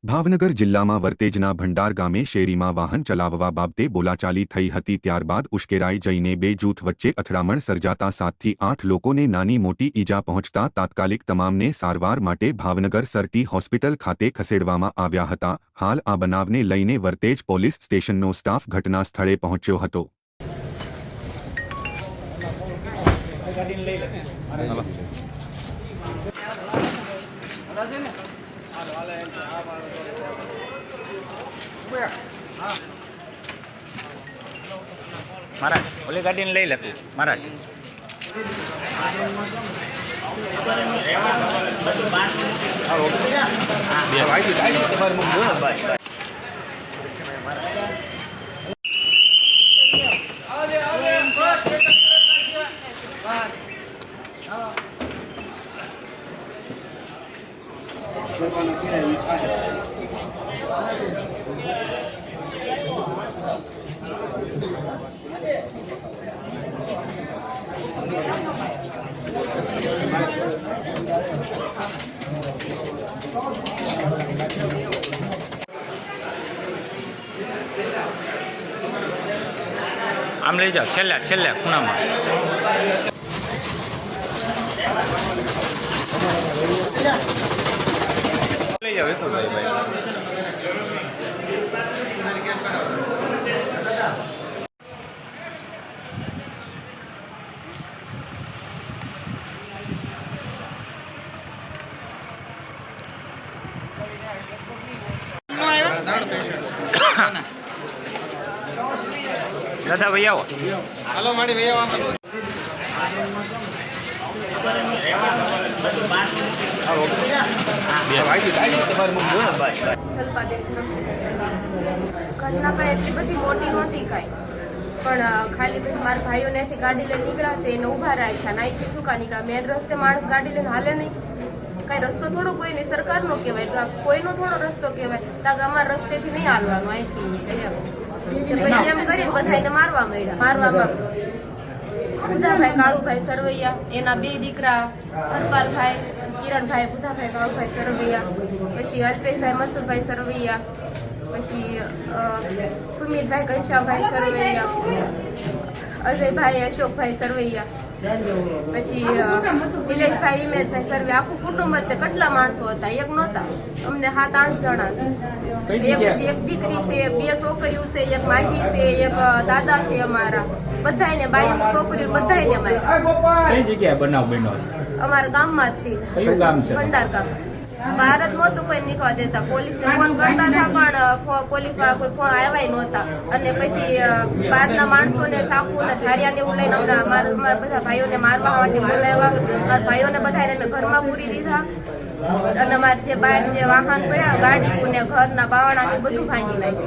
ભાવનગર જિલ્લામાં વર્તેજના ભંડાર ગામે શેરીમાં વાહન ચલાવવા બાબતે બોલાચાલી થઈ હતી, ત્યારબાદ ઉશ્કેરાઈ જઈને બે જૂથ વચ્ચે અથડામણ સર્જાતા 7 થી 8 લોકોને નાની મોટી ઈજા પહોંચતા તાત્કાલિક તમામને સારવાર માટે ભાવનગર સરટી હોસ્પિટલ ખાતે ખસેડવામાં આવ્યા હતા। હાલ આ બનાવને લઈને વર્તેજ પોલીસ સ્ટેશનનો સ્ટાફ ઘટના સ્થળે પહોંચ્યો હતો। महाराज ओली गाड़ी लई ले तू महाराज आम लई जाओ छेल्ला छेल्ला खूणा में लई जाओ तो भाई भाई दादा भैया हेलो माड़ी भैया घटना कई एटली बधी मोटी नहोती कई पण खाली बस मार भाईओ ने गाड़ी लईने निकळ्या ते ने उभा राख्या नाई थी शुका निकळ्या मेन रस्ते माणस गाड़ी लईने हाले नहीं कई रस्तो थोड़ो कोई नहीं सरकार नो कहेवाय कोईनो थोड़ो रस्तो कहेवाय ताक अमार रस्ते थी नहीं हालवानुं आईथी कहेवाय પછી એમ કરીને બધાને મારવા માંડ્યા મારવામાં બુધાભાઈ કાળુભાઈ સરવૈયા એના બે દીકરા હરપાલભાઈ કિરણભાઈ બુધાભાઈ કાળુભાઈ સરવૈયા પછી અલ્પેશભાઈ મથુરભાઈ સરવૈયા પછી સુમિતભાઈ ઘનશ્યામભાઈ સરવૈયા અજયભાઈ અશોકભાઈ સરવૈયા પછી નિલેશભાઈ હિમેશભાઈ સરવે આખું કુટુંબ તે કેટલા માણસો હતા એક નહોતા અમને 7-8 જણા એક દીકરી છે બે છોકરીઓ છે એક માજી છે એક દાદા છે અમારા બધાને બાઈ છોકરીઓ બધાને માર્યા કઈ જગ્યાએ બનાવ બન્યો છે અમારા ગામમાં જ થી કયું ગામ છે ભંડાર ગામ ભારત નહોતું કોઈ નીકળવા દેતા પોલીસને ફોન કરતા હતા પણ પોલીસ વાળા કોઈ ફોન આવ્યા નહોતા અને પછી બહારના માણસોને સાકુ ને ધારિયાને એવું લઈને અમને મારા બધા ભાઈઓને મારવા માટે બોલાવ્યા મારા ભાઈઓને બધાને મેં ઘરમાં પૂરી દીધા અને અમારે જે બહાર જે વાહન પડ્યા ગાડીઓ ને ઘરના બાવણા બધું ભાંગી નાખ્યું।